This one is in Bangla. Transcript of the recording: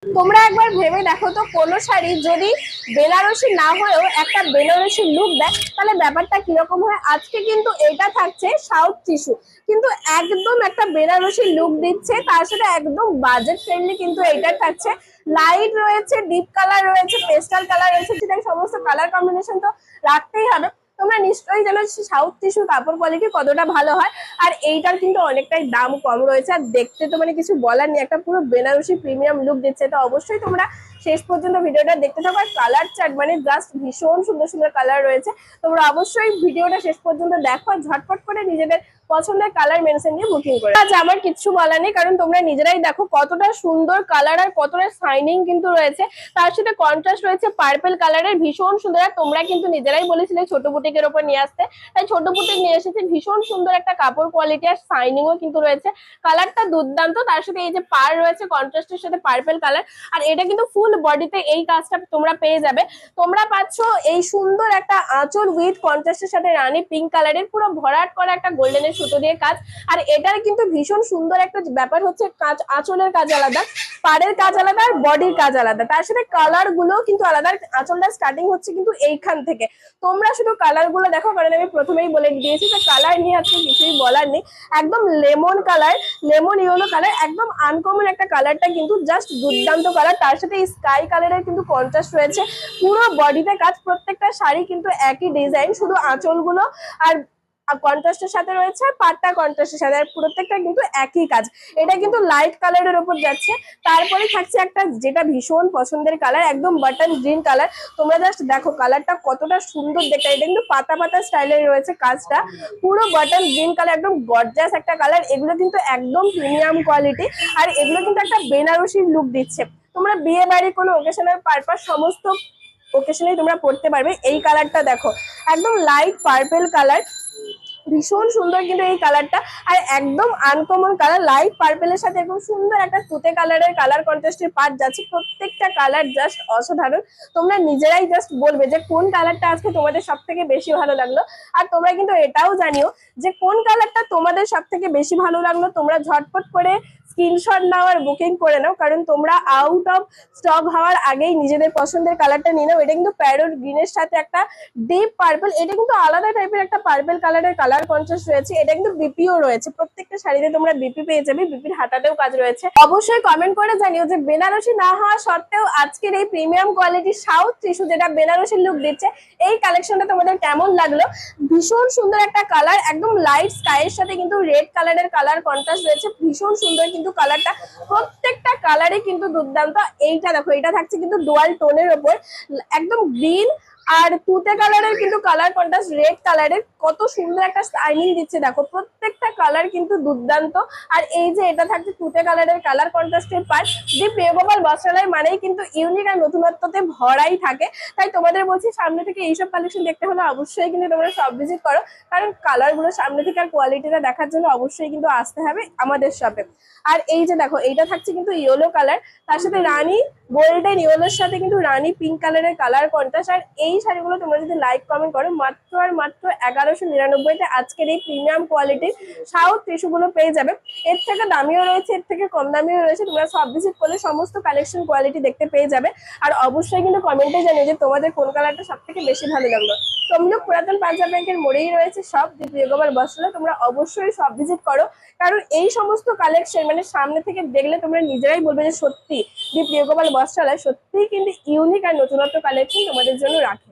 তোমরা একবার ভেবে দেখো তো, কোনো শাড়ি যদি বেনারসি না হয়েও একটা বেনারসি লুক দেয় তাহলে ব্যাপারটা কিরকম হয়। আজকে কিন্তু এটা থাকছে সাউথ টিস্যু, কিন্তু একদম একটা বেনারসি লুক দিচ্ছে, তার সাথে একদম বাজেট ফ্রেন্ডলি কিন্তু এটা থাকছে। লাইট রয়েছে, ডিপ কালার রয়েছে, পেস্টাল কালার রয়েছে, সেটা সমস্ত কালার কম্বিনেশন তো রাখতেই হবে। তোমরা নিশ্চয়ই জানো সাউথ টিস্যু কাপড় কোয়ালিটি কতটা ভালো হয়। আর এইটার কিন্তু অনেকটাই দাম কম রয়েছে, আর দেখতে তো মানে কিছু বলার নেই, একটা পুরো বেনারসি প্রিমিয়াম লুক দিচ্ছে। তো অবশ্যই তোমরা শেষ পর্যন্ত ভিডিওটা দেখতে থাকো। আর কালার চার্ট মানে জাস্ট ভীষণ সুন্দর সুন্দর কালার রয়েছে। তোমরা অবশ্যই ভিডিওটা শেষ পর্যন্ত দেখো, আর ঝটপট করে নিজেদের পছন্দের কালার মেনশন দিয়ে বুকিং করে। আজ আমার কিচ্ছু বলার নেই, কারণ তোমরা নিজেরাই দেখো কতটা সুন্দর কালার আর কতটা শাইনিং কিন্তু রয়েছে। তার সাথে কন্ট্রাস্ট রয়েছে পার্পল কালারের, ভীষণ সুন্দর। আর তোমরা কিন্তু নিজেরাই বলেছিলে ছোট বুটিকের ওপর নিয়ে আসতে, তাই ছোট বুটিক নিয়ে এসেছে। ভীষণ সুন্দর একটা কাপড় কোয়ালিটি আর শাইনিংও কিন্তু রয়েছে। কালারটা দুর্দান্ত, তার সাথে এই যে পার রয়েছে কন্ট্রাস্টের সাথে পার্পল কালার। আর এটা কিন্তু ফুল বডিতে এই কাজটা তোমরা পেয়ে যাবে। তোমরা পাচ্ছ এই সুন্দর একটা আঁচল উইথ কন্ট্রাস্টের সাথে রানী পিঙ্ক কালারের পুরো ভরাট করা একটা গোল্ডেনের সুতো দিয়ে কাজ। আর এটার কিন্তু ভীষণ সুন্দর একটা ব্যাপার হচ্ছে কাজ, আঁচলের কাজ আলাদা, পাড়ের কাজ আলাদা, আর বডির কাজ আলাদা, তার সাথে কালার গুলো কিন্তু আলাদা। আঁচলটা স্টার্টিং হচ্ছে কিন্তু এইখান থেকে। তোমরা শুধু কালার গুলো দেখো, কারণ আমি প্রথমেই বলে দিয়েছি যে কালার নিয়ে আজকে কিছুই বলার নেই। একদম lemon colour, lemon yellow colour, একদম আনকমন একটা কালারটা কিন্তু জাস্ট দুর্দান্ত কালার। তার সাথে স্কাই কালারের কিন্তু কন্ট্রাস্ট রয়েছে পুরো বডিতে কাজ। প্রত্যেকটা শাড়ি কিন্তু একই ডিজাইন, শুধু আঁচলগুলো আর কন্ট্রাস্টের সাথে রয়েছে, পাটটা কন্ট্রাস্টের সাথে, আর প্রত্যেকটা কিন্তু একই কাজ। এটা কিন্তু লাইট কালারের উপর যাচ্ছে। তারপরে থাকছে একটা যেটা ভীষণ পছন্দের কালার, একদম বাটন গ্রিন কালার। তোমরা জাস্ট দেখো কালারটা কতটা সুন্দর দেখতে। এটা কিন্তু পাতা পাতা স্টাইলের রয়েছে কাজটা, পুরো বাটন গ্রিন কালার, একদম গর্জাস একটা কালার। এগুলো কিন্তু একদম প্রিমিয়াম কোয়ালিটি, আর এগুলো কিন্তু একটা বেনারসি লুক দিচ্ছে। তোমরা বিয়ে বাড়ি কোনো ওকেশনাল পারপাস সমস্ত ওকেশনে তোমরা পড়তে পারবে। এই কালারটা দেখো, একদম লাইট পার্পল কালার, ভীষণ সুন্দর কিন্তু এই কালারটা। আর একদম আনকমন কালার, লাইট পার্পেলের সাথে একদম সুন্দর একটা তুতে কালারের কালার কন্ট্রাস্টের পাট যাচ্ছে। প্রত্যেকটা কালার জাস্ট অসাধারণ। তোমরা নিজেরাই জাস্ট বলবে যে কোন কালারটা আজকে তোমাদের সব থেকে বেশি ভালো লাগলো। আর তোমরা কিন্তু এটাও জানিও যে কোন কালারটা তোমাদের সব থেকে বেশি ভালো লাগলো। তোমরা ঝটপট করে স্ক্রিনশট নাও আর বুকিং করে নাও, কারণ তোমরা আউট অফ স্টক হওয়ার আগেই নিজেদের পছন্দের কালারটা নিয়ে নাও। এটা কিন্তু প্যারোট গ্রিনের সাথে একটা ডিপ পার্পল, এটা কিন্তু আলাদা টাইপের একটা পার্পল কালারের কালার কন্ট্রাস্ট রয়েছে। এটা কিন্তু বিপিও রয়েছে, প্রত্যেকটা শাড়িতে তোমরা বিপি পেয়ে যাবে, বিপির হাতাতেও কাজ রয়েছে। অবশ্যই কমেন্ট করে জানিও যে বেনারসি না হওয়া সত্ত্বেও আজকের এই প্রিমিয়াম কোয়ালিটির সাউথ টিস্যু যেটা বেনারসি লুক দিচ্ছে, এই কালেকশনটা তোমাদের কেমন লাগলো। ভীষণ সুন্দর একটা কালার, একদম লাইট স্কাইয়ের সাথে কিন্তু রেড কালারের কালার কন্ট্রাস্ট রয়েছে। ভীষণ সুন্দর কিন্তু কালারটা, প্রত্যেকটা কালারে কিন্তু দুর্দান্ত। এইটা দেখো, এটা থাকছে কিন্তু ডুয়াল টোনের ওপর, একদম গ্রিন আর তুতে কালারের কিন্তু কালার কন্ট্রাস্ট রেড কালারের, কত সুন্দর একটা শাইনিং দিচ্ছে দেখো। প্রত্যেকটা কালার কিন্তু দুর্দান্ত। আর এই যে এটা থাকছে তুতে কালারের কালার কন্ট্রাস্টের পার্ট। যে প্রিয়গোপাল বস্ত্রালয় মানেই কিন্তু ইউনিক আর নতুনত্বতে ভরাই থাকে। তাই তোমাদের বলছি সামনে থেকে এইসব কালেকশন দেখতে হলে অবশ্যই কিন্তু তোমরা সব ভিজিট করো, কারণ কালার গুলো সামনে থেকে আর কোয়ালিটিটা দেখার জন্য অবশ্যই কিন্তু আসতে হবে আমাদের শপে। আর এই যে দেখো, এইটা থাকছে কিন্তু ইয়েলো কালার, তার সাথে রানী গোল্ডেন ইয়েলোর সাথে কিন্তু রানী পিঙ্ক কালারের কালার কন্ট্রাস্ট। আর এই শাড়িগুলো তোমরা যদি লাইক কমেন্ট করো, মাত্র আর মাত্র 1199-তে আজকের এই প্রিমিয়াম কোয়ালিটির সাউথ টিস্যুগুলো পেয়ে যাবে। এর থেকে দামিও রয়েছে, এর থেকে কম দামিও রয়েছে। তোমরা সব ভিজিট করলে সমস্ত কালেকশন কোয়ালিটি দেখতে পেয়ে যাবে। আর অবশ্যই কিন্তু কমেন্টে জানিয়ে যে তোমাদের কোন কালারটা সব থেকে বেশি ভালো লাগলো। তমলুক পুরাতন পাঞ্জাব ব্যাংকের মোড়েই রয়েছে সব প্রিয়গোপাল বস্ত্রালয়। তোমরা অবশ্যই সব ভিজিট করো, কারণ এই সমস্ত কালেকশন মানে সামনে থেকে দেখলে তোমরা নিজেরাই বলবে যে সত্যি প্রিয়গোপাল বস্ত্রালয় সত্যিই কিন্তু ইউনিক আর নতুনত্ব কালেকশন তোমাদের জন্য রাখে।